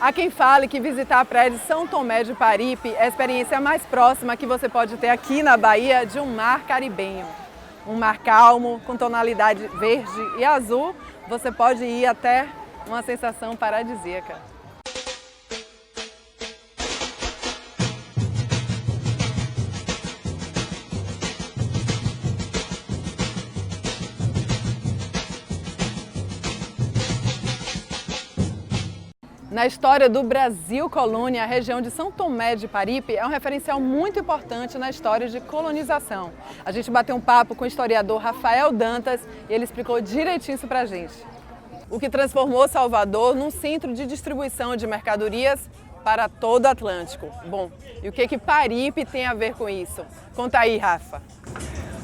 Há quem fale que visitar a praia de São Tomé de Paripe é a experiência mais próxima que você pode ter aqui na Bahia de um mar caribenho. Um mar calmo, com tonalidade verde e azul, você pode ir até uma sensação paradisíaca. Na história do Brasil colônia, a região de São Tomé de Paripe é um referencial muito importante na história de colonização. A gente bateu um papo com o historiador Rafael Dantas e ele explicou direitinho isso pra gente. O que transformou Salvador num centro de distribuição de mercadorias para todo o Atlântico. Bom, e o que Paripe tem a ver com isso? Conta aí, Rafa.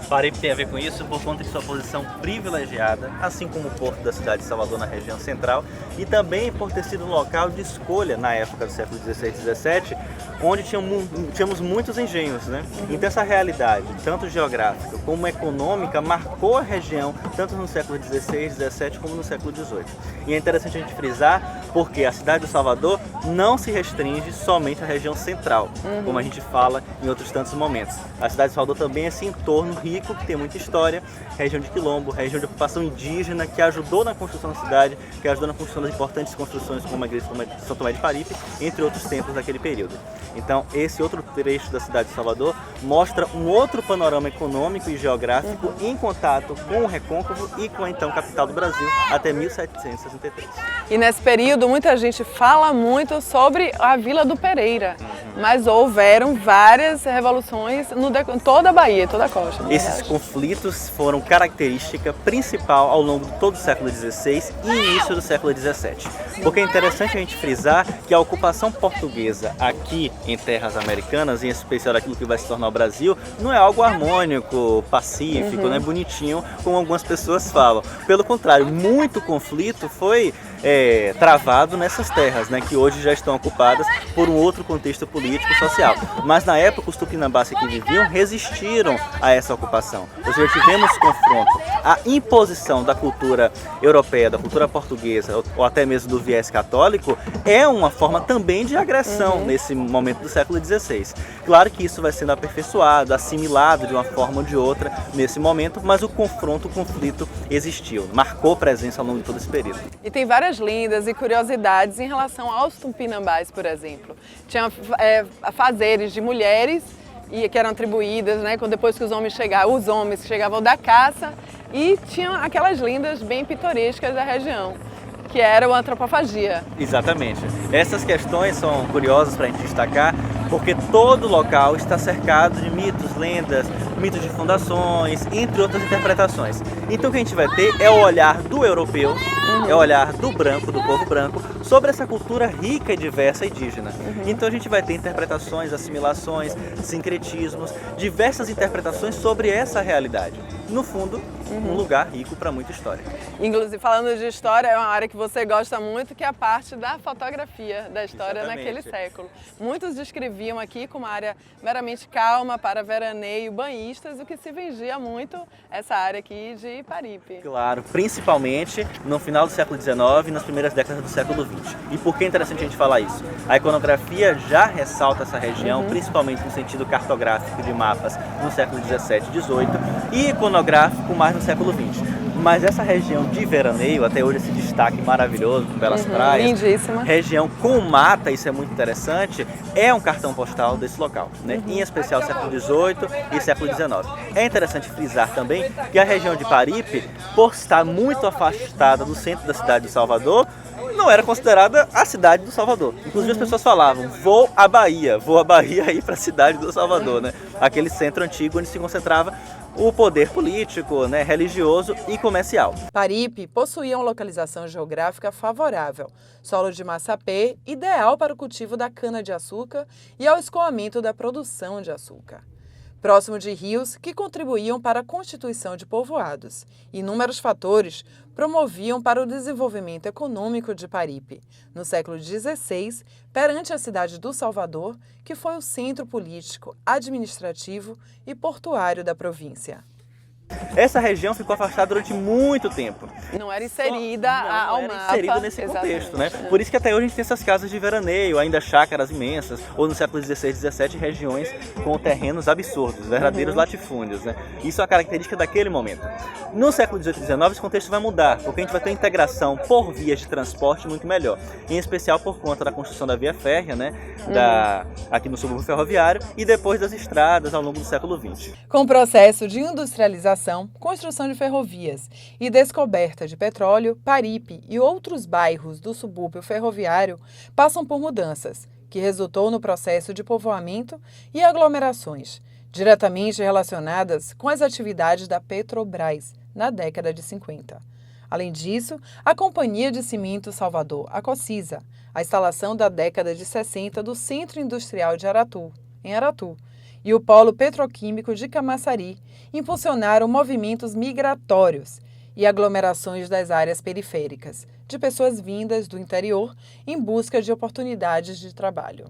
Paripe tem a ver com isso por conta de sua posição privilegiada, assim como o porto da cidade de Salvador na região central, e também por ter sido um local de escolha na época do século XVI e XVII, onde tínhamos muitos engenhos, né? Então essa realidade, tanto geográfica como econômica, marcou a região tanto no século XVI e XVII como no século XVIII. E é interessante a gente frisar porque a cidade de Salvador não se restringe somente à região central, como a gente fala em outros tantos momentos. A cidade de Salvador também é esse entorno rico, que tem muita história, região de quilombo, região de ocupação indígena, que ajudou na construção da cidade, que ajudou na construção das importantes construções como a igreja de São Tomé de Paripe, entre outros templos daquele período. Então, esse outro trecho da cidade de Salvador mostra um outro panorama econômico e geográfico em contato com o Recôncavo e com a então capital do Brasil até 1763. E nesse período, muita gente fala muito sobre a Vila do Pereira, mas houveram várias revoluções em toda a Bahia, toda a costa. Esses conflitos foram característica principal ao longo de todo o século XVI e início do século XVII. Porque é interessante a gente frisar que a ocupação portuguesa aqui em terras americanas, em especial aquilo que vai se tornar o Brasil, não é algo harmônico, pacífico, né, bonitinho, como algumas pessoas falam. Pelo contrário, muito conflito foi travado nessas terras, né, que hoje já estão ocupadas por um outro contexto político e social. Mas na época os tupinambás que viviam resistiram a essa ocupação. Ou seja, tivemos confronto. A imposição da cultura europeia, da cultura portuguesa, ou até mesmo do viés católico, é uma forma também de agressão nesse momento do século XVI. Claro que isso vai sendo aperfeiçoado, assimilado de uma forma ou de outra nesse momento, mas o confronto, o conflito existiu, marcou presença ao longo de todo esse período. E tem várias lendas e curiosidades em relação aos tupinambás, por exemplo. Tinha fazeres de mulheres que eram atribuídas, né, depois que os homens que chegavam da caça, e tinham aquelas lendas bem pitorescas da região, que era a antropofagia. Exatamente. Essas questões são curiosas para a gente destacar, porque todo local está cercado de mitos, lendas, mitos de fundações, entre outras interpretações. Então o que a gente vai ter é o olhar do europeu, é o olhar do branco, do povo branco, sobre essa cultura rica e diversa indígena. Então a gente vai ter interpretações, assimilações, sincretismos, diversas interpretações sobre essa realidade. No fundo, um lugar rico para muita história. Inclusive, falando de história, é uma área que você gosta muito, que é a parte da fotografia da história naquele século. Muitos descreviam aqui como uma área meramente calma para veraneio, banhistas, o que se vendia muito essa área aqui de Paripe. Claro, principalmente no final do século XIX e nas primeiras décadas do século XX. E por que é interessante a gente falar isso? A iconografia já ressalta essa região, principalmente no sentido cartográfico de mapas no século XVII e XVIII, e iconográfico mais no século XX. Mas essa região de veraneio, até hoje esse destaque maravilhoso, com belas praias, lindíssima. Região com mata, isso é muito interessante, é um cartão postal desse local, né? Em especial século XVIII e século XIX. É interessante frisar também que a região de Paripe, por estar muito afastada do centro da cidade de Salvador, não era considerada a cidade do Salvador. Inclusive as pessoas falavam, vou à Bahia aí para a cidade do Salvador, né? Aquele centro antigo onde se concentrava o poder político, né, religioso e comercial. Paripe possuía uma localização geográfica favorável, solo de massapê ideal para o cultivo da cana-de-açúcar e ao escoamento da produção de açúcar. Próximo de rios que contribuíam para a constituição de povoados. Inúmeros fatores promoviam para o desenvolvimento econômico de Paripe, no século XVI, perante a cidade do Salvador, que foi o centro político, administrativo e portuário da província. Essa região ficou afastada durante muito tempo. Não era inserida ao mapa. Inserida nesse contexto, né? Por isso que até hoje a gente tem essas casas de veraneio, ainda chácaras imensas, ou no século XVI, XVII, regiões com terrenos absurdos, verdadeiros latifúndios, né? Isso é uma característica daquele momento. No século XVIII e XIX, esse contexto vai mudar, porque a gente vai ter uma integração por vias de transporte muito melhor, em especial por conta da construção da via férrea, né? Aqui no subúrbio ferroviário, e depois das estradas ao longo do século XX. Com o processo de industrialização, construção de ferrovias e descoberta de petróleo, Paripe e outros bairros do subúrbio ferroviário passam por mudanças, que resultou no processo de povoamento e aglomerações, diretamente relacionadas com as atividades da Petrobras na década de 50. Além disso, a Companhia de Cimento Salvador, a Cocisa, a instalação da década de 60 do Centro Industrial de Aratu, em Aratu, e o Polo Petroquímico de Camaçari impulsionaram movimentos migratórios e aglomerações das áreas periféricas, de pessoas vindas do interior em busca de oportunidades de trabalho.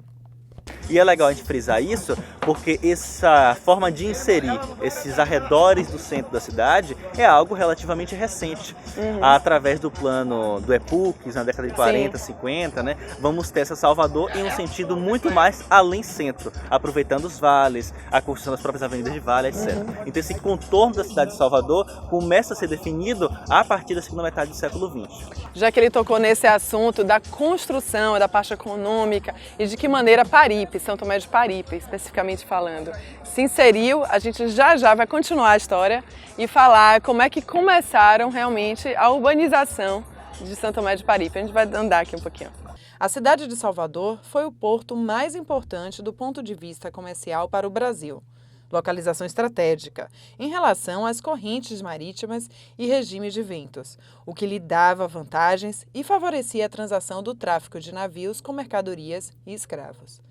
E é legal a gente frisar isso, porque essa forma de inserir esses arredores do centro da cidade é algo relativamente recente. Através do plano do EPUCS, na década de 40, 50, né, vamos ter essa Salvador em um sentido muito mais além centro, aproveitando os vales, a construção das próprias avenidas de vale, etc. Então esse contorno da cidade de Salvador começa a ser definido a partir da segunda metade do século XX. Já que ele tocou nesse assunto da construção, da parte econômica e de que maneira Paripe, São Tomé de Paripe, especificamente falando, se inseriu, a gente já vai continuar a história e falar como é que começaram realmente a urbanização de São Tomé de Paripe. A gente vai andar aqui um pouquinho. A cidade de Salvador foi o porto mais importante do ponto de vista comercial para o Brasil. Localização estratégica em relação às correntes marítimas e regime de ventos, o que lhe dava vantagens e favorecia a transação do tráfico de navios com mercadorias e escravos.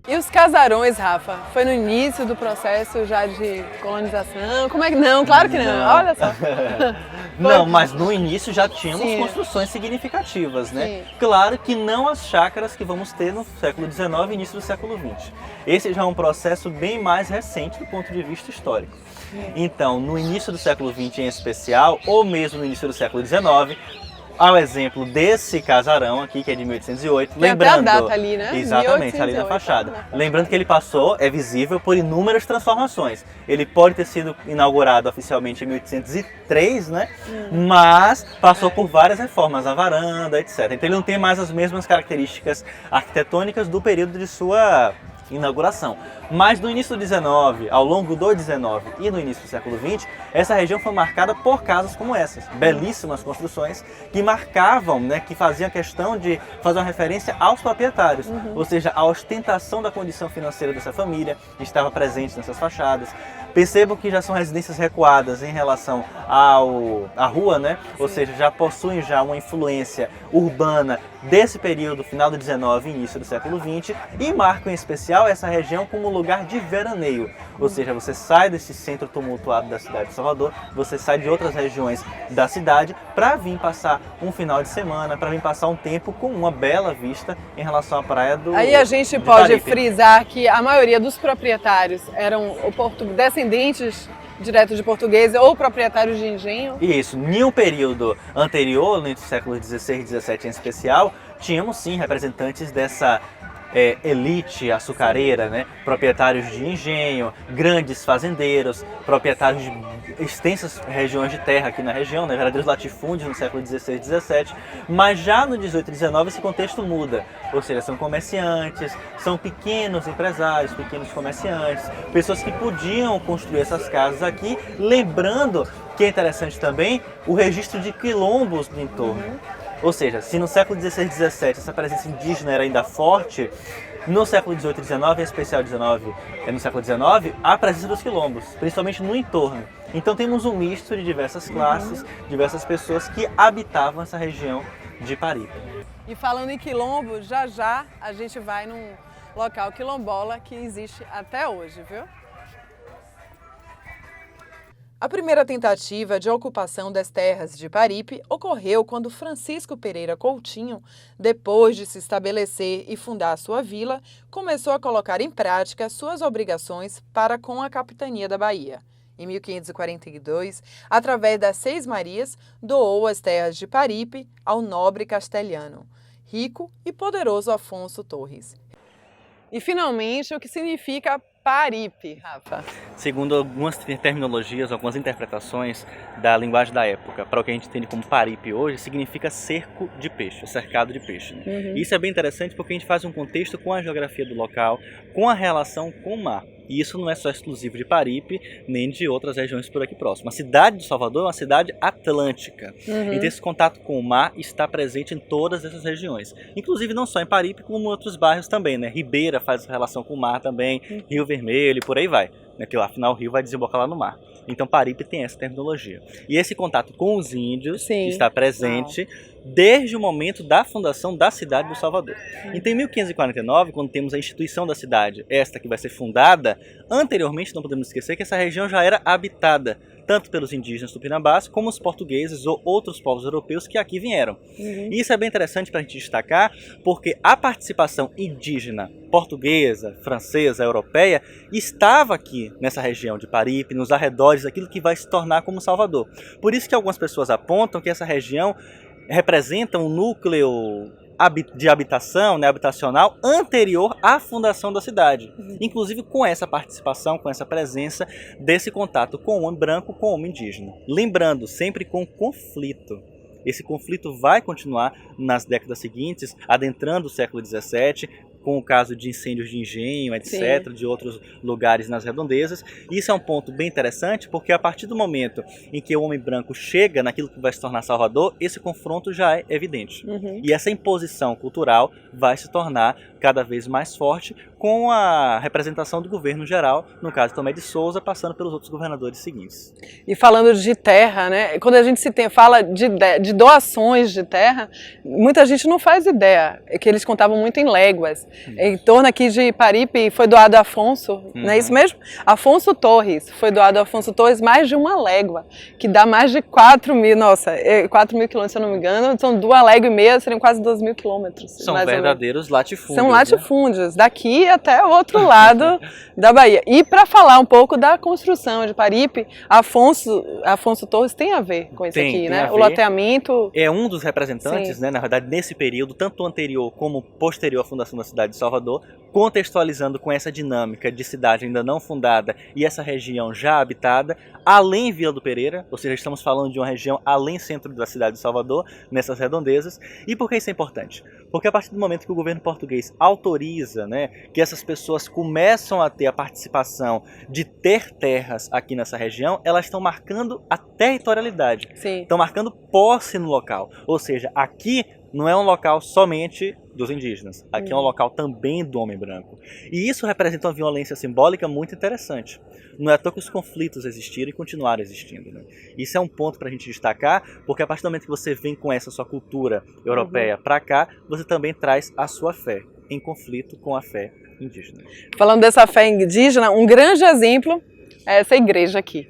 E os casarões, Rafa? Foi no início do processo já de colonização? Como é que não? Claro que não. Olha só. Não, mas no início já tínhamos construções significativas, né? Sim. Claro que não as chácaras que vamos ter no século XIX e início do século XX. Esse já é um processo bem mais recente do ponto de vista histórico. Então, no início do século XX em especial, ou mesmo no início do século XIX, ao exemplo desse casarão aqui, que é de 1808, tem lembrando... até a data ali, né? Exatamente, 1808, ali na fachada. Lembrando que ele passou, é visível, por inúmeras transformações. Ele pode ter sido inaugurado oficialmente em 1803, né? Mas passou por várias reformas, a varanda, etc. Então ele não tem mais as mesmas características arquitetônicas do período de sua inauguração. Mas no início do 19, ao longo do 19 e no início do século 20, essa região foi marcada por casas como essas, belíssimas construções que marcavam, né, que faziam questão de fazer uma referência aos proprietários, ou seja, a ostentação da condição financeira dessa família estava presente nessas fachadas. Percebam que já são residências recuadas em relação à rua, né? Ou seja, já possuem já uma influência urbana desse período, final do 19 e início do século 20, e marcam em especial essa região como lugar de veraneio. Ou seja, você sai desse centro tumultuado da cidade de Salvador, você sai de outras regiões da cidade para vir passar um final de semana, para vir passar um tempo com uma bela vista em relação à praia do Aí a gente pode frisar que a maioria dos proprietários eram descendentes direto de portugueses ou proprietários de engenho. Isso, em um período anterior, no século XVI e XVII em especial, tínhamos sim representantes dessa elite açucareira, né? Proprietários de engenho, grandes fazendeiros, proprietários de extensas regiões de terra aqui na região, né? Verdadeiros latifúndios no século XVI e XVII, mas já no XVIII e XIX esse contexto muda, ou seja, são comerciantes, são pequenos empresários, pequenos comerciantes, pessoas que podiam construir essas casas aqui, lembrando que é interessante também o registro de quilombos no entorno. Ou seja, se no século XVI e XVII essa presença indígena era ainda forte, no século XVIII e XIX, em especial no século XIX, há a presença dos quilombos, principalmente no entorno. Então temos um misto de diversas classes, diversas pessoas que habitavam essa região de Paripe. E falando em quilombo, já a gente vai num local quilombola que existe até hoje, viu? A primeira tentativa de ocupação das terras de Paripe ocorreu quando Francisco Pereira Coutinho, depois de se estabelecer e fundar sua vila, começou a colocar em prática suas obrigações para com a capitania da Bahia. Em 1542, através das Seis Marias, doou as terras de Paripe ao nobre castelhano, rico e poderoso Afonso Torres. E, finalmente, o que significa Paripe, Rafa? Segundo algumas terminologias, algumas interpretações da linguagem da época, para o que a gente entende como Paripe hoje, significa cerco de peixe, cercado de peixe. Né? Isso é bem interessante porque a gente faz um contexto com a geografia do local, com a relação com o mar. E isso não é só exclusivo de Paripe, nem de outras regiões por aqui próximo. A cidade de Salvador é uma cidade atlântica. Então esse contato com o mar está presente em todas essas regiões. Inclusive não só em Paripe, como em outros bairros também. Né? Ribeira faz relação com o mar também, Rio Vermelho e por aí vai. Né? Que afinal o rio vai desembocar lá no mar. Então Paripe tem essa terminologia. E esse contato com os índios está presente desde o momento da fundação da cidade do Salvador. Então, em 1549, quando temos a instituição da cidade, esta que vai ser fundada, anteriormente não podemos esquecer que essa região já era habitada, tanto pelos indígenas tupinambás, como os portugueses ou outros povos europeus que aqui vieram. E isso é bem interessante para a gente destacar, porque a participação indígena portuguesa, francesa, europeia, estava aqui nessa região de Paripe, nos arredores daquilo que vai se tornar como Salvador. Por isso que algumas pessoas apontam que essa região representa um núcleo de habitação, né, habitacional, anterior à fundação da cidade. Inclusive com essa participação, com essa presença desse contato com o homem branco, com o homem indígena. Lembrando, sempre com conflito. Esse conflito vai continuar nas décadas seguintes, adentrando o século XVII, com o caso de incêndios de engenho, etc., de outros lugares nas redondezas. Isso é um ponto bem interessante, porque a partir do momento em que o homem branco chega naquilo que vai se tornar Salvador, esse confronto já é evidente. E essa imposição cultural vai se tornar cada vez mais forte com a representação do governo geral, no caso Tomé de Souza, passando pelos outros governadores seguintes. E falando de terra, né? Quando a gente fala de doações de terra, muita gente não faz ideia, é que eles contavam muito em léguas. Em torno aqui de Paripe foi doado a Afonso, não é isso mesmo? Afonso Torres, foi doado a Afonso Torres mais de uma légua, que dá mais de 4 mil, 4 mil quilômetros, se eu não me engano, são 2,5 léguas, seriam quase 2 mil quilômetros. São verdadeiros latifúndios. São latifúndios, né? Daqui até o outro lado da Bahia. E para falar um pouco da construção de Paripe, Afonso Torres tem a ver com isso aqui, né? O loteamento. É um dos representantes, né, na verdade, nesse período, tanto anterior como posterior à fundação da cidade de Salvador, contextualizando com essa dinâmica de cidade ainda não fundada e essa região já habitada, além Vila do Pereira, ou seja, estamos falando de uma região além centro da cidade de Salvador, nessas redondezas. E por que isso é importante? Porque a partir do momento que o governo português autoriza, né, que essas pessoas começam a ter a participação de ter terras aqui nessa região, elas estão marcando a territorialidade, estão marcando posse no local. Ou seja, aqui não é um local somente dos indígenas, aqui é um local também do homem branco. E isso representa uma violência simbólica muito interessante. Não é à toa que os conflitos existiram e continuaram existindo. Né? Isso é um ponto para a gente destacar, porque a partir do momento que você vem com essa sua cultura europeia para cá, você também traz a sua fé em conflito com a fé indígena. Falando dessa fé indígena, um grande exemplo é essa igreja aqui.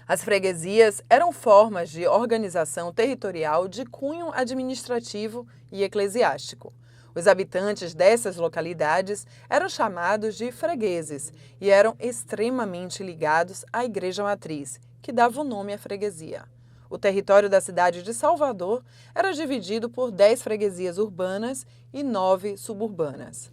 As freguesias eram formas de organização territorial de cunho administrativo e eclesiástico. Os habitantes dessas localidades eram chamados de fregueses e eram extremamente ligados à igreja matriz, que dava o nome à freguesia. O território da cidade de Salvador era dividido por 10 freguesias urbanas e 9 suburbanas.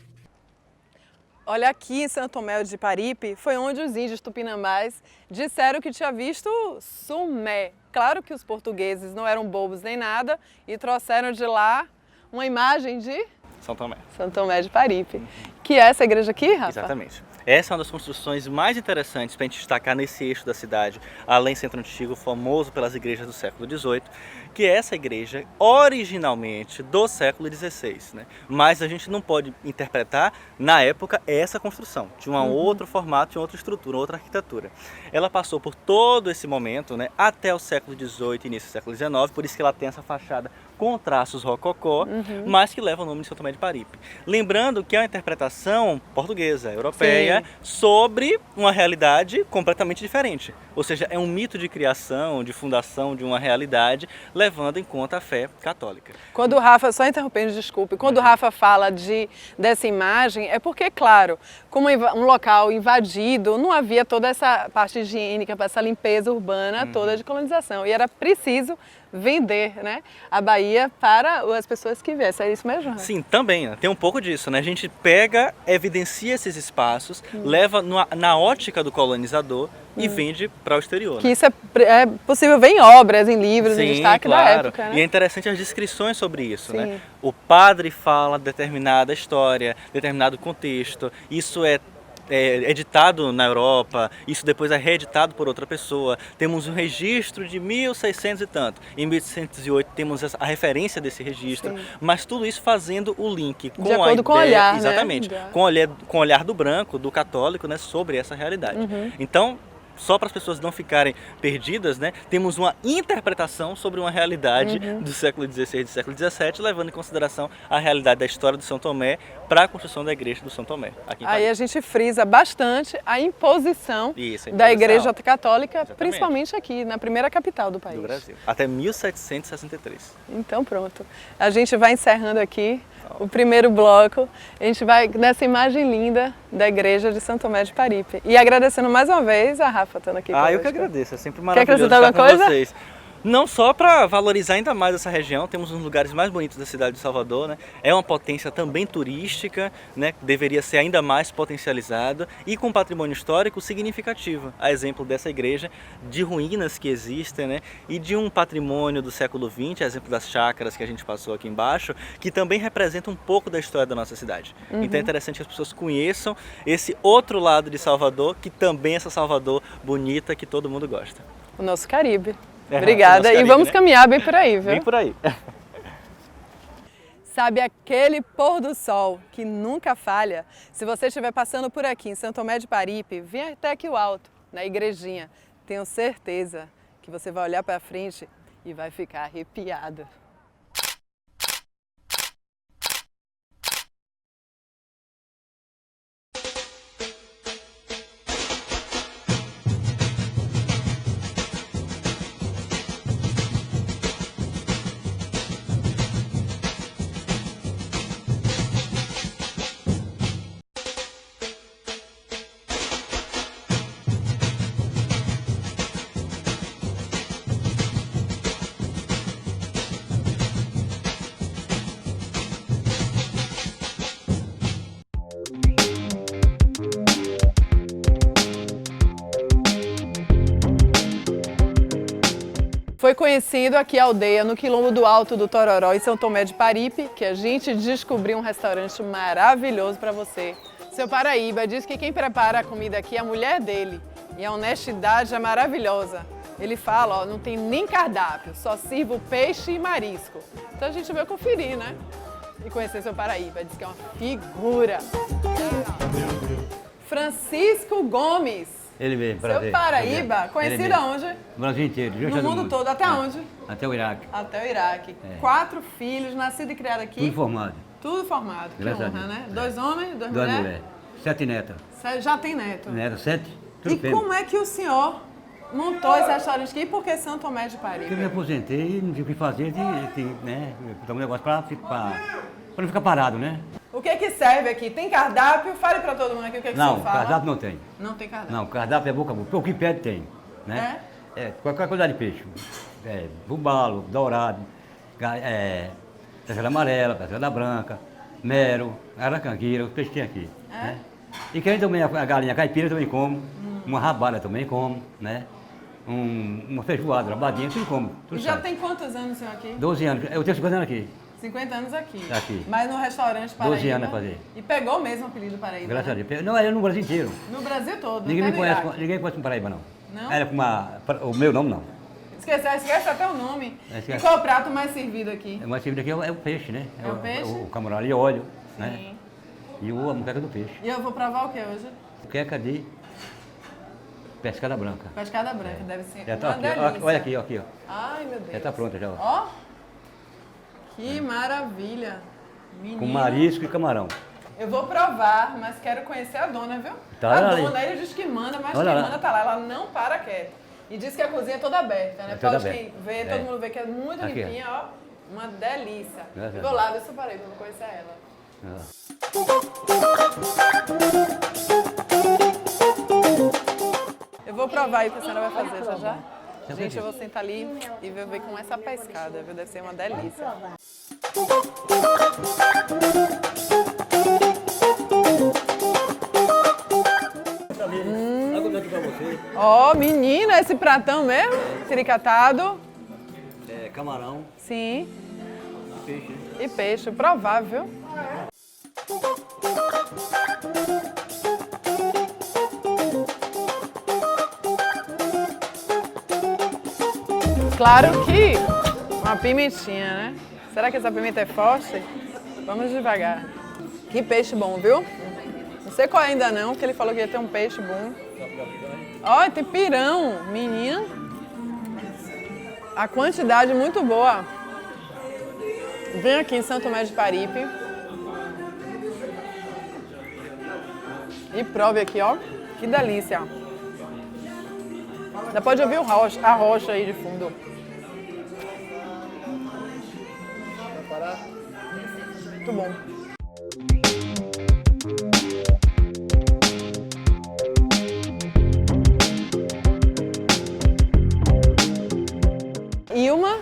Olha, aqui em Santo Tomé de Paripe foi onde os índios tupinambás disseram que tinha visto sumé. Claro que os portugueses não eram bobos nem nada e trouxeram de lá uma imagem de Santo Tomé de Paripe. Que é essa igreja aqui, Rafa? Exatamente. Essa é uma das construções mais interessantes para a gente destacar nesse eixo da cidade, além do Centro Antigo, famoso pelas igrejas do século XVIII, que é essa igreja originalmente do século XVI, né? Mas a gente não pode interpretar, na época, essa construção. Tinha um outro formato, tinha outra estrutura, outra arquitetura. Ela passou por todo esse momento, né, até o século XVIII e início do século XIX, por isso que ela tem essa fachada com traços rococó, mas que leva o nome de Santo Tomé de Paripe. Lembrando que é uma interpretação visão portuguesa, europeia, sobre uma realidade completamente diferente. Ou seja, é um mito de criação, de fundação de uma realidade, levando em conta a fé católica. Quando o Rafa, só interrompendo, desculpe, quando o Rafa fala dessa imagem, é porque, claro, como um local invadido, não havia toda essa parte higiênica, essa limpeza urbana toda de colonização. E era preciso vender, né, a Bahia para as pessoas que viessem. É isso mesmo? Sim, também. Tem um pouco disso, né? A gente pega, evidencia esses espaços, leva na ótica do colonizador e vende para o exterior. Que isso é possível ver em obras, em livros, em destaque da claro. época. Né? E é interessante as descrições sobre isso, Sim. né? O padre fala determinada história, determinado contexto. Isso é editado na Europa, isso depois é reeditado por outra pessoa. Temos um registro de 1600 e tanto. Em 1808 temos a referência desse registro, mas tudo isso fazendo o link com de acordo com o olhar, exatamente, né? com o olhar do branco, do católico, né, sobre essa realidade. Então, só para as pessoas não ficarem perdidas, né, temos uma interpretação sobre uma realidade do século XVI e do século XVII, levando em consideração a realidade da história do São Tomé para a construção da igreja do São Tomé. Aqui em Aí a gente frisa bastante a imposição, da Igreja Católica, principalmente aqui, na primeira capital do país. Do Brasil. Até 1763. Então pronto. A gente vai encerrando aqui o primeiro bloco. A gente vai nessa imagem linda da Igreja de São Tomé de Paripe. E agradecendo mais uma vez a Rafa estando aqui conosco. Eu que agradeço. É sempre Quer maravilhoso acrescentar estar alguma com coisa? vocês. Não só para valorizar ainda mais essa região, temos um dos lugares mais bonitos da cidade de Salvador, né? É uma potência também turística, né? Deveria ser ainda mais potencializado e com patrimônio histórico significativo, a exemplo dessa igreja, de ruínas que existem, né? E de um patrimônio do século XX, a exemplo das chácaras que a gente passou aqui embaixo, que também representa um pouco da história da nossa cidade. Então é interessante que as pessoas conheçam esse outro lado de Salvador, que também é essa Salvador bonita que todo mundo gosta. O nosso Caribe. Obrigada. Caribe, e vamos né? caminhar bem por aí, viu? Bem por aí. Sabe aquele pôr do sol que nunca falha? Se você estiver passando por aqui em São Tomé de Paripe, vem até aqui o alto, na igrejinha. Tenho certeza que você vai olhar para frente e vai ficar arrepiado. Foi conhecido aqui a aldeia, no quilombo do Alto do Tororó, em São Tomé de Paripe, que a gente descobriu um restaurante maravilhoso para você. Seu Paraíba diz que quem prepara a comida aqui é a mulher dele, e a honestidade é maravilhosa. Ele fala, ó, não tem nem cardápio, só sirvo peixe e marisco. Então a gente veio conferir, né? E conhecer seu Paraíba, diz que é uma figura. Francisco Gomes. Ele mesmo, prazer. Seu Paraíba, conhecido aonde? No Brasil inteiro. No mundo todo, até onde? Até o Iraque. Até o Iraque. É. 4 filhos, nascido e criado aqui. Tudo formado. Tudo formado. Que Graças a honra, Deus. né? 2 homens, 2 Duas mulheres? mulheres. 7 netas. Já tem neto. Netas, 7. Tudo E como é que o senhor montou esse restaurante aqui? E por que São Tomé de Paripe? Porque eu me aposentei e não tinha o que fazer, né? Botar um negócio pra não ficar parado, né? O que que serve aqui? Tem cardápio? Fale pra todo mundo aqui o que que o Não, senhor fala. cardápio não tem. Não tem cardápio. Não, cardápio é boca a boca. O que pede tem, né? Qualquer coisa de peixe. Bubalo, dourado, terceira amarela, terceira branca, mero, aracangueira, os peixes tem aqui. Né? E quem também, a galinha caipira também come, uma rabada também come, né? Uma feijoada, rabadinha, tudo come. Tudo E já sabe. tem quantos anos o senhor aqui? 12 anos. Eu tenho 50 anos aqui. 50 anos aqui. Aqui. Mas no restaurante Paraíba. 12 anos a fazer. E pegou mesmo o apelido Paraíba. Graças né? a Deus. Não, era no Brasil inteiro. No Brasil todo. Ninguém até me no conhece, Iraque. ninguém conhece um Paraíba, não. Não? Era o meu nome, não. Esquece até o nome. Esquece. E qual é o prato mais servido aqui? Mas servido aqui é o peixe, né? É o peixe? O camarão ali, óleo, né? Sim. E a muqueca do peixe. E eu vou provar o que hoje? Muqueca de pescada branca. Pescada branca, deve ser Já uma tá aqui, delícia. ó, olha aqui, ó, aqui, ó. Ai, meu Deus. Já tá pronta já, ó. Ó, que maravilha. Menino. Com marisco e camarão. Eu vou provar, mas quero conhecer a dona, viu? Tá a ali. dona, ele diz que manda, mas Olha quem lá. manda tá lá. Ela não para quieta. E diz que a cozinha é toda aberta, né? É toda Pode aberta. ver, todo mundo vê que é muito Aqui, limpinha, ó. Uma delícia. É, Eu vou lá ver se eu parei, vou conhecer ela. Eu vou provar aí o que a senhora vai fazer, já já? Gente, eu vou sentar ali e ver como essa pescada, viu? Deve ser uma delícia. Ó, menina, esse pratão mesmo? Siricatado. É, camarão, Sim. peixe. E peixe, provável. Claro que uma pimentinha, né? Será que essa pimenta é forte? Vamos devagar. Que peixe bom, viu? Não sei qual é ainda não, porque ele falou que ia ter um peixe bom. Olha, tem pirão, menina. A quantidade muito boa. Vem aqui em São Tomé de Paripe. E prove aqui, ó. Que delícia. Já pode ouvir a rocha aí de fundo. Muito bom. Ilma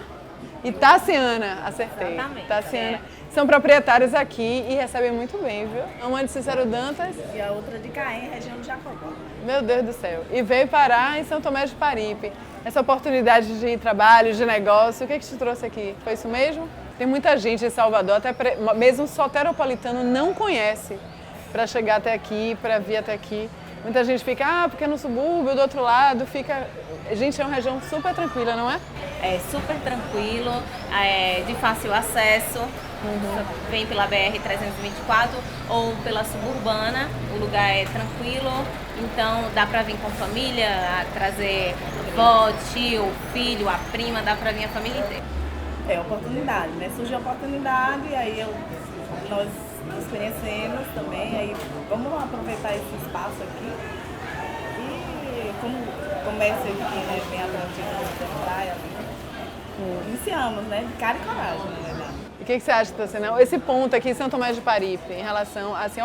e Tassiana, acertei. Exatamente. Tassiana. São proprietários aqui e recebem muito bem, viu? Uma de Cícero Dantas. E a outra de Caém, região de Jacobó. Meu Deus do céu. E veio parar em São Tomé de Paripe. Essa oportunidade de trabalho, de negócio, o que te trouxe aqui? Foi isso mesmo? Tem muita gente em Salvador, até mesmo um soteropolitano não conhece para chegar até aqui, para vir até aqui. Muita gente fica, porque no subúrbio, do outro lado, fica... Gente, é uma região super tranquila, não é? É super tranquilo, de fácil acesso. Vem pela BR-324 ou pela suburbana, o lugar é tranquilo, então dá pra vir com família, trazer avó, tio, filho, a prima, dá pra vir a família inteira. É oportunidade, né? Surgiu a oportunidade, aí nós nos conhecemos também, aí vamos aproveitar esse espaço aqui. E como o comércio aqui, né, bem atrativo da praia, iniciamos, né? De cara e coragem, na verdade. E o que você acha, Tassiana? Esse ponto aqui em São Tomé de Paripe, em relação assim,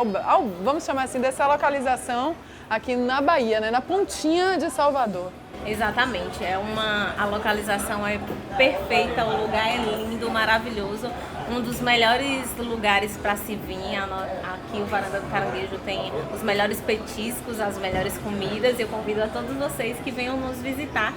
vamos chamar assim, dessa localização aqui na Bahia, né? Na pontinha de Salvador. Exatamente, a localização é perfeita, o lugar é lindo, maravilhoso, um dos melhores lugares para se vir. Aqui o Varanda do Caranguejo tem os melhores petiscos, as melhores comidas. Eu convido a todos vocês que venham nos visitar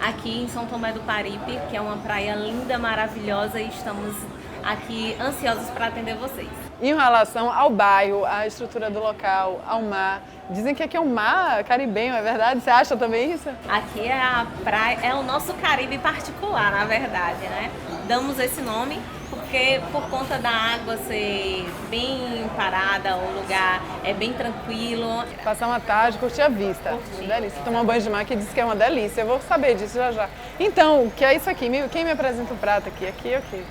aqui em São Tomé do Paripe, que é uma praia linda, maravilhosa, e estamos aqui ansiosos para atender vocês. Em relação ao bairro, à estrutura do local, ao mar, dizem que aqui é um mar caribenho, é verdade? Você acha também isso? Aqui é a praia, é o nosso Caribe particular, na verdade, né? Damos esse nome porque por conta da água ser bem parada, o lugar é bem tranquilo. Passar uma tarde, curtir a vista. Curtir. Delícia. Tomar um banho de mar que diz que é uma delícia. Eu vou saber disso já já. Então, o que é isso aqui? Quem me apresenta o prato aqui? Aqui é o quê?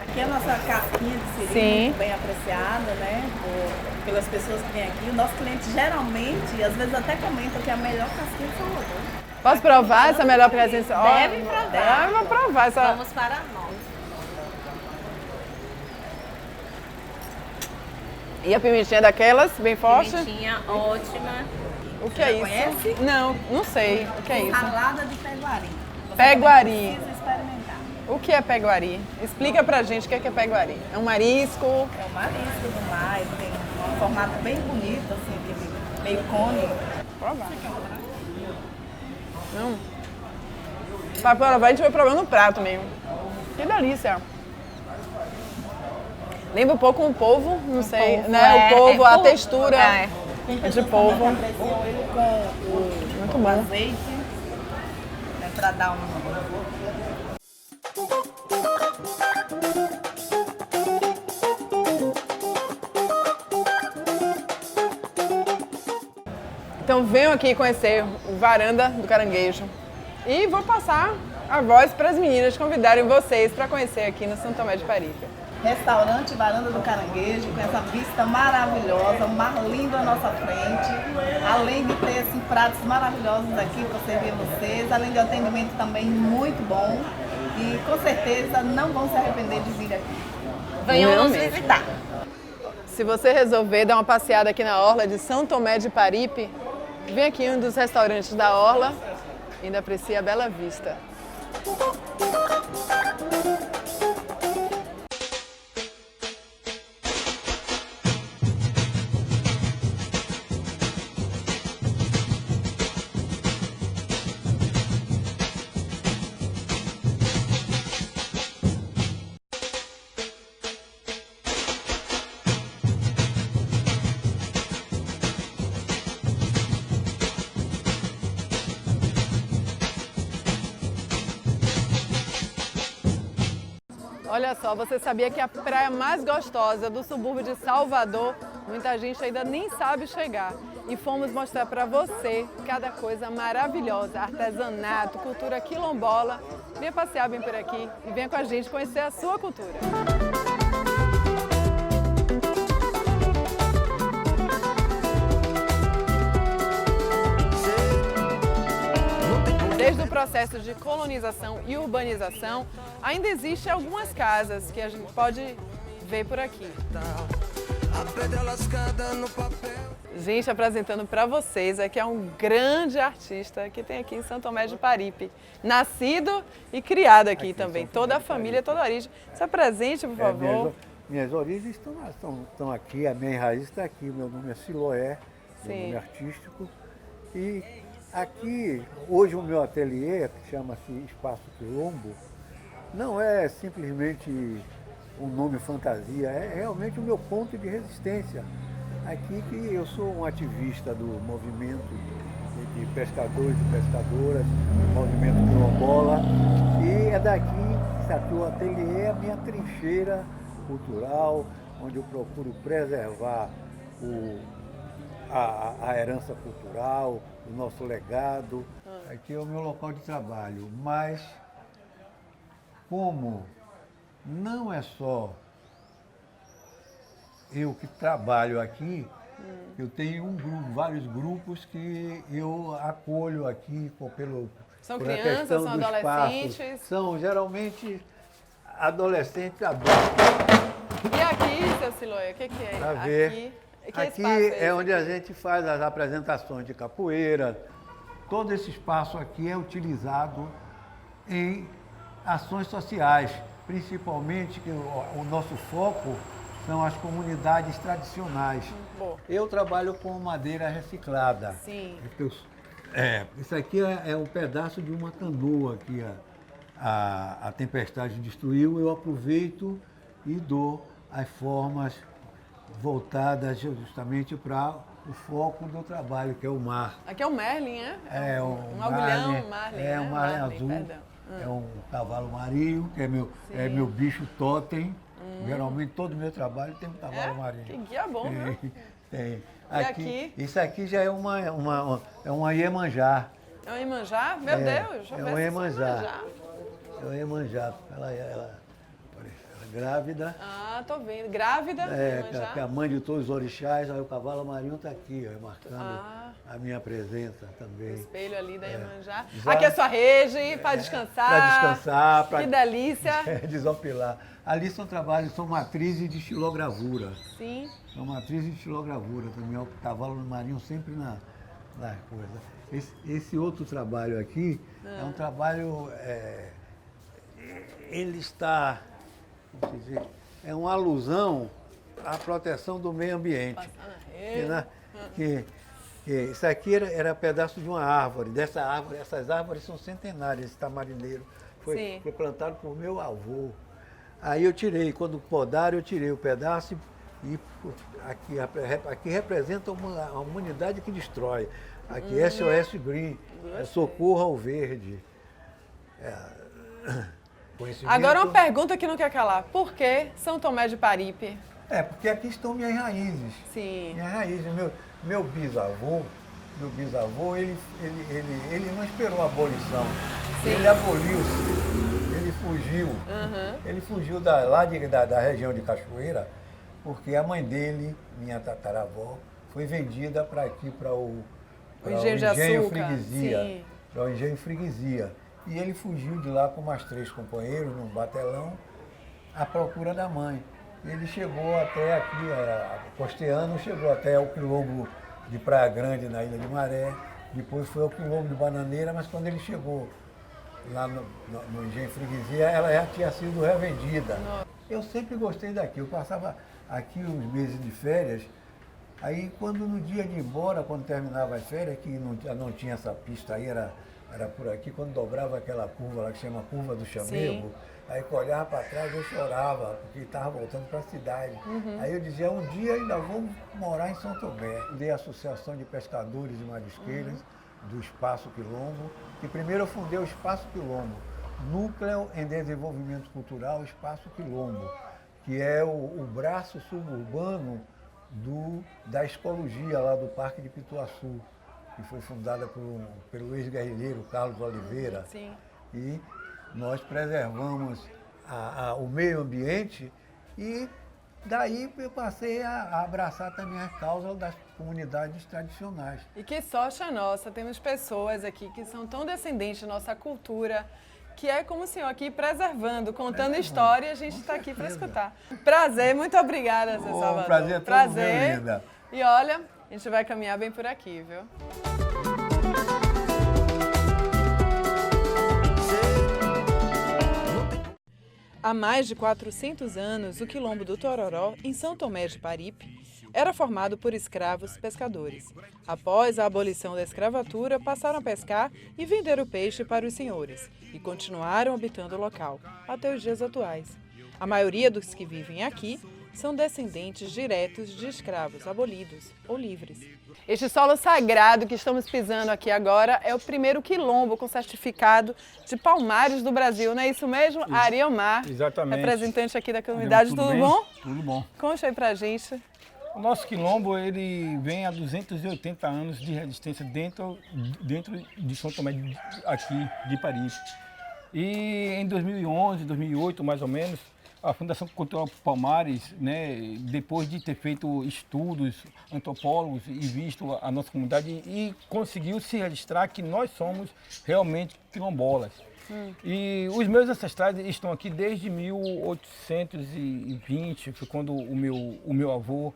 Aqui é a nossa casquinha de siri, Sim. muito bem apreciada, né? Pelas pessoas que vêm aqui. O nosso cliente geralmente, às vezes até comenta que é a melhor casquinha de Salvador. Posso provar essa melhor presença? Deve provar. Eu vou provar essa. Vamos para nós. E a pimentinha daquelas, bem forte? Pimentinha ótima. O que é isso? conhece? Não, não sei. O que é isso? Ralada de peguari. Você Peguari. precisa experimentar. O que é peguari? Explica pra gente o que é peguari. É um marisco? É um marisco do mar, ele tem um formato bem bonito, assim, aquele meio cone. Provar. Não. Pra provar, a gente vai provando o prato mesmo. Que delícia. Lembra um pouco o polvo, não sei, polvo, né? O polvo, a polvo, textura é. Tem de pessoas polvo. também que apreciam ele com Muito o bom. azeite, né, pra dar um... Então venham aqui conhecer o Varanda do Caranguejo. E vou passar a voz para as meninas convidarem vocês para conhecer aqui no São Tomé de Paripe. Restaurante Varanda do Caranguejo, com essa vista maravilhosa, um mar lindo à nossa frente, além de ter assim, pratos maravilhosos aqui para servir a vocês, além de atendimento também muito bom, e com certeza não vão se arrepender de vir aqui. Venham nos visitar. Se você resolver dar uma passeada aqui na orla de São Tomé de Paripe, vem aqui em um dos restaurantes da orla e ainda aprecia a bela vista. Olha só, você sabia que a praia mais gostosa do subúrbio de Salvador, muita gente ainda nem sabe chegar. E fomos mostrar para você cada coisa maravilhosa, artesanato, cultura quilombola. Venha passear bem por aqui e venha com a gente conhecer a sua cultura. Desde o processo de colonização e urbanização, ainda existem algumas casas que a gente pode ver por aqui. Gente, apresentando para vocês, aqui é um grande artista que tem aqui em São Tomé de Paripe. Nascido e criado aqui também, toda a família, toda a origem. Se apresente, por favor. Minhas origens estão aqui, a minha raiz está aqui, meu nome é Siloé, meu nome é artístico. E aqui, hoje o meu ateliê, que chama-se Espaço Quilombo, não é simplesmente um nome fantasia, é realmente o meu ponto de resistência. Aqui que eu sou um ativista do movimento de pescadores e pescadoras, movimento quilombola, e é daqui que o ateliê é a minha trincheira cultural, onde eu procuro preservar a herança cultural, o nosso legado. Aqui é o meu local de trabalho, mas como não é só eu que trabalho aqui, eu tenho vários grupos que eu acolho aqui São por crianças, são adolescentes? São geralmente adolescentes adultos. E aqui, seu Siloé, o que é? Pra ver. Aqui é onde a gente faz as apresentações de capoeira. Todo esse espaço aqui é utilizado em ações sociais, principalmente que o nosso foco são as comunidades tradicionais. Eu trabalho com madeira reciclada. Sim. Isso aqui é um pedaço de uma canoa que a tempestade destruiu. Eu aproveito e dou as formas voltadas justamente para o foco do trabalho, que é o mar. Aqui é o Merlin, é? É um agulhão, Marlin. É um Marlin azul. Perdão. É um cavalo marinho, que é meu bicho totem. Geralmente todo o meu trabalho tem um cavalo marinho. Que guia bom, né? Tem. Aqui? Isso aqui já é uma Iemanjá. É um Iemanjá? Meu Deus! É um Iemanjá. É um Iemanjá. Ela é grávida. Ah, tô vendo. Grávida? Que é a mãe de todos os orixás. Aí o cavalo marinho está aqui, marcando a minha presença também. O espelho ali da Iemanjá. Aqui é a sua rede, para descansar. Para descansar. Que delícia. Desopilar. Ali são trabalhos, são matrizes de estilogravura. Sim. São matrizes de estilogravura também. O cavalo marinho sempre na coisa. Esse outro trabalho aqui é um trabalho... ele está... Como se diz, é uma alusão à proteção do meio ambiente. Isso aqui era pedaço de uma árvore. Essas árvores são centenárias, esse tamarineiro. Foi plantado por meu avô. Aí eu tirei, quando podaram, eu tirei o pedaço e aqui representa uma humanidade que destrói. Aqui SOS Green, é socorro ao verde. Agora uma pergunta que não quer calar. Por que São Tomé de Paripe? Porque aqui estão minhas raízes. Sim. Minhas raízes. Meu bisavô, ele não esperou a abolição. Sim. Ele aboliu-se. Ele fugiu. Uhum. Ele fugiu da região de Cachoeira, porque a mãe dele, minha tataravó, foi vendida para aqui, para o Engenho de Engenho Açúcar. Freguesia. Sim. Para o Engenho Freguesia. E ele fugiu de lá com mais 3 companheiros, num batelão, à procura da mãe. Ele chegou até aqui, costeano, chegou até o quilombo de Praia Grande, na Ilha de Maré, depois foi ao quilombo de Bananeira, mas quando ele chegou lá no Engenho Freguesia, ela já tinha sido revendida. Eu sempre gostei daqui, eu passava aqui uns meses de férias, aí quando no dia de ir embora, quando terminava as férias, que não tinha essa pista aí, era por aqui, quando dobrava aquela curva lá que chama Curva do Chamego, aí que eu olhava para trás eu chorava, porque estava voltando para a cidade. Aí eu dizia, um dia ainda vou morar em São Tomé. Fundei a Associação de Pescadores e Marisqueiras do Espaço Quilombo, e primeiro eu fundei o Espaço Quilombo, Núcleo em Desenvolvimento Cultural Espaço Quilombo, que é o braço suburbano da escologia lá do Parque de Pituaçu, que foi fundada pelo ex-guerrilheiro Carlos Oliveira. Sim. E nós preservamos o meio ambiente e daí eu passei a abraçar também as causas das comunidades tradicionais. E que sorte a nossa, temos pessoas aqui que são tão descendentes da nossa cultura, que é como o senhor aqui preservando, contando história, e a gente está aqui para escutar. Prazer, muito obrigada, seu Salvador. Prazer é todo meu, linda. E olha, a gente vai caminhar bem por aqui, viu? Há mais de 400 anos, o Quilombo do Tororó, em São Tomé de Paripe, era formado por escravos pescadores. Após a abolição da escravatura, passaram a pescar e vender o peixe para os senhores, e continuaram habitando o local, até os dias atuais. A maioria dos que vivem aqui são descendentes diretos de escravos abolidos ou livres. Este solo sagrado que estamos pisando aqui agora é o primeiro quilombo com certificado de Palmares do Brasil, não é isso mesmo? Ariomar, Exatamente. representante aqui da comunidade, tudo bom? Tudo bom. Conta aí pra gente. O nosso quilombo ele vem há 280 anos de resistência dentro de São Tomé, aqui de Paris. E em 2011, 2008 mais ou menos, a Fundação Cultural Palmares, né, depois de ter feito estudos antropólogos e visto a nossa comunidade, e conseguiu se registrar que nós somos realmente quilombolas. E os meus ancestrais estão aqui desde 1820, foi quando o meu avô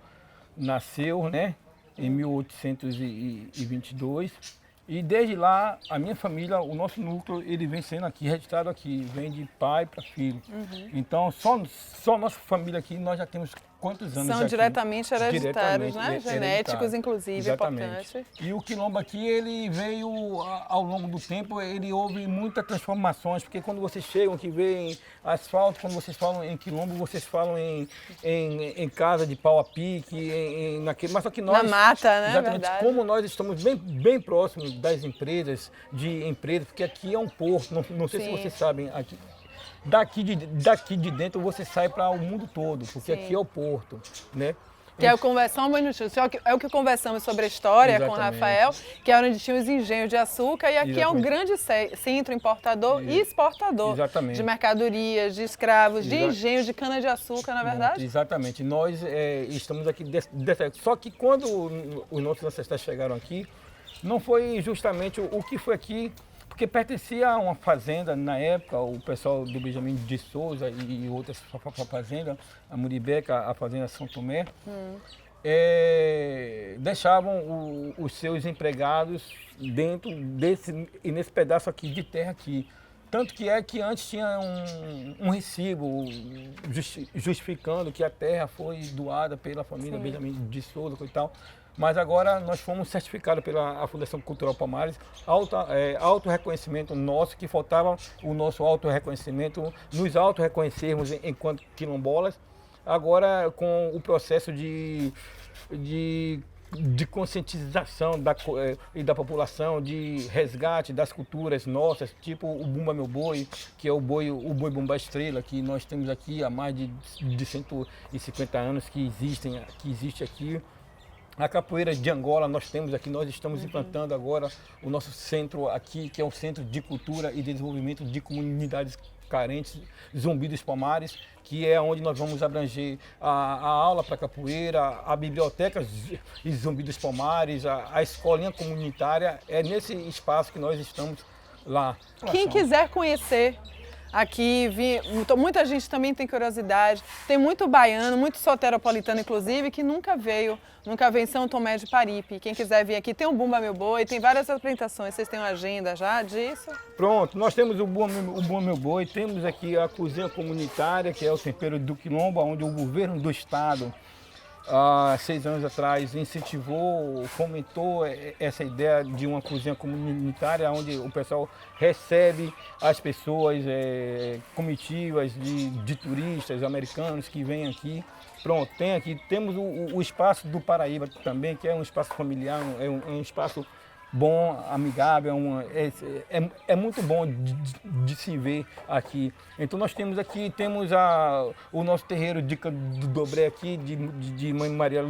nasceu, né, em 1822. E desde lá, a minha família, o nosso núcleo, ele vem sendo aqui, registrado aqui, vem de pai para filho. Então, só nossa família aqui, nós já temos quantos anos? São diretamente hereditários, né? Genéticos, inclusive, exatamente. importante. E o quilombo aqui, ele veio, ao longo do tempo, ele houve muitas transformações, porque quando vocês chegam, que veem asfalto, quando vocês falam em quilombo, vocês falam em casa de pau a pique, mas só que nós... Na mata, né? Exatamente, Verdade. como nós estamos bem próximos das empresas, porque aqui é um porto, não sei se vocês sabem, aqui, daqui de dentro você sai para o mundo todo, porque aqui é o porto, né? Que é o conversão, é o que conversamos sobre a história com o Exatamente. Rafael, que é onde tinha os engenhos de açúcar, e aqui é um grande centro importador e exportador Exatamente. de mercadorias, de escravos, de engenhos de cana-de-açúcar, na verdade? Exatamente. Nós estamos aqui só que quando os nossos ancestrais chegaram aqui, não foi justamente o que foi aqui, porque pertencia a uma fazenda na época, o pessoal do Benjamin de Souza e outras fazendas, a Muribeca, a fazenda São Tomé, deixavam os seus empregados dentro nesse pedaço aqui de terra aqui. Tanto que antes tinha um recibo justificando que a terra foi doada pela família Benjamin de Souza e tal. Mas agora nós fomos certificados pela Fundação Cultural Palmares, auto-reconhecimento nosso, que faltava o nosso auto-reconhecimento, nos auto-reconhecermos enquanto quilombolas. Agora, com o processo de conscientização da população, de resgate das culturas nossas, tipo o Bumba Meu Boi, que é o boi Bumba Estrela, que nós temos aqui há mais de 150 anos que existe aqui. A capoeira de Angola nós temos aqui, nós estamos implantando agora o nosso centro aqui, que é um centro de cultura e desenvolvimento de comunidades carentes, Zumbi dos Palmares, que é onde nós vamos abranger a aula para capoeira, a biblioteca Zumbi dos Palmares, a escolinha comunitária, é nesse espaço que nós estamos lá. Quem quiser conhecer aqui, muita gente também tem curiosidade, tem muito baiano, muito soteropolitano inclusive, que nunca veio em São Tomé de Paripe. Quem quiser vir aqui, tem o Bumba Meu Boi, tem várias apresentações, vocês têm uma agenda já disso? Pronto, nós temos o Bumba Meu Boi, temos aqui a cozinha comunitária, que é o tempero do Quilombo, onde o governo do estado, há 6 anos atrás, incentivou, fomentou essa ideia de uma cozinha comunitária, onde o pessoal recebe as pessoas, comitivas de turistas americanos que vêm aqui. Pronto, temos o espaço do Paraíba também, que é um espaço familiar, é um espaço bom, amigável, é muito bom de se ver aqui. Então nós temos aqui, o nosso terreiro de Dobré aqui, de Mãe Maria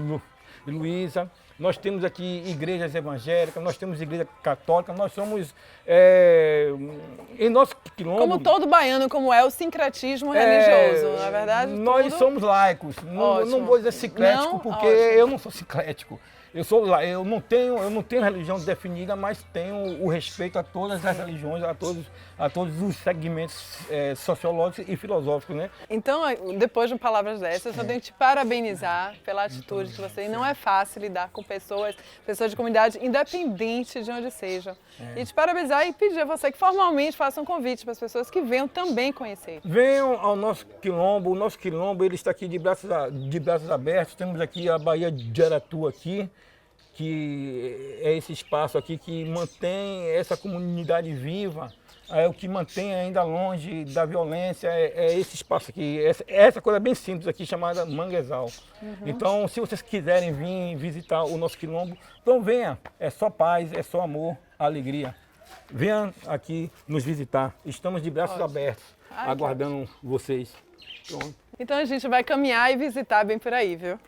Luísa. Nós temos aqui igrejas evangélicas, nós temos igreja católica, nós somos, em nosso quilombo... Como todo baiano, como é o sincretismo religioso, na verdade? Nós somos laicos, não vou dizer sincrético, porque eu não sou sincrético. Eu não tenho religião definida, mas tenho o respeito a todas as religiões, a todos os segmentos sociológicos e filosóficos, né? Então, depois de palavras dessas, eu tenho que te parabenizar pela atitude de vocês. Não é fácil lidar com pessoas de comunidade, independente de onde sejam. E te parabenizar e pedir a você que formalmente faça um convite para as pessoas que venham também conhecer. Venham ao nosso quilombo. O nosso quilombo ele está aqui de braços abertos. Temos aqui a Baía de Aratu aqui, que é esse espaço aqui que mantém essa comunidade viva, é o que mantém ainda longe da violência, é esse espaço aqui, essa coisa bem simples aqui chamada manguezal. Então, se vocês quiserem vir visitar o nosso quilombo, então venha, é só paz, é só amor, alegria. Venha aqui nos visitar, estamos de braços abertos, aguardando vocês. Pronto. Então a gente vai caminhar e visitar bem por aí, viu?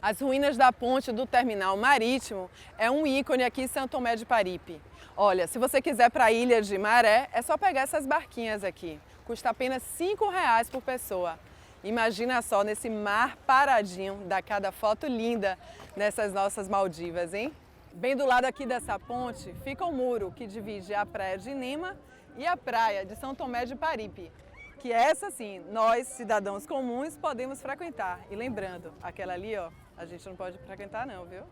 As ruínas da ponte do terminal marítimo é um ícone aqui em São Tomé de Paripe. Olha, se você quiser para a Ilha de Maré, é só pegar essas barquinhas aqui. Custa apenas R$5 por pessoa. Imagina só, nesse mar paradinho, dá cada foto linda nessas nossas Maldivas, hein? Bem do lado aqui dessa ponte fica o muro que divide a praia de Nima e a praia de São Tomé de Paripe. Que essa sim, nós, cidadãos comuns, podemos frequentar. E lembrando, aquela ali, ó, a gente não pode frequentar não, viu?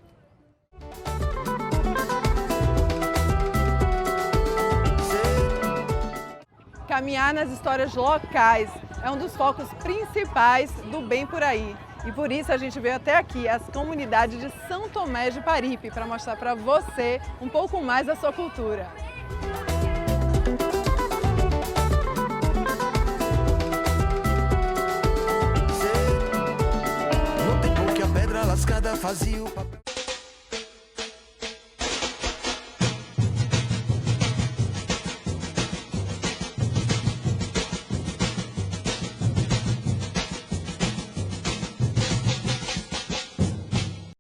Caminhar nas histórias locais é um dos focos principais do Bem Por Aí. E por isso a gente veio até aqui, as comunidades de São Tomé de Paripe, para mostrar para você um pouco mais da sua cultura. No tempo que a pedra lascada fazia o papel.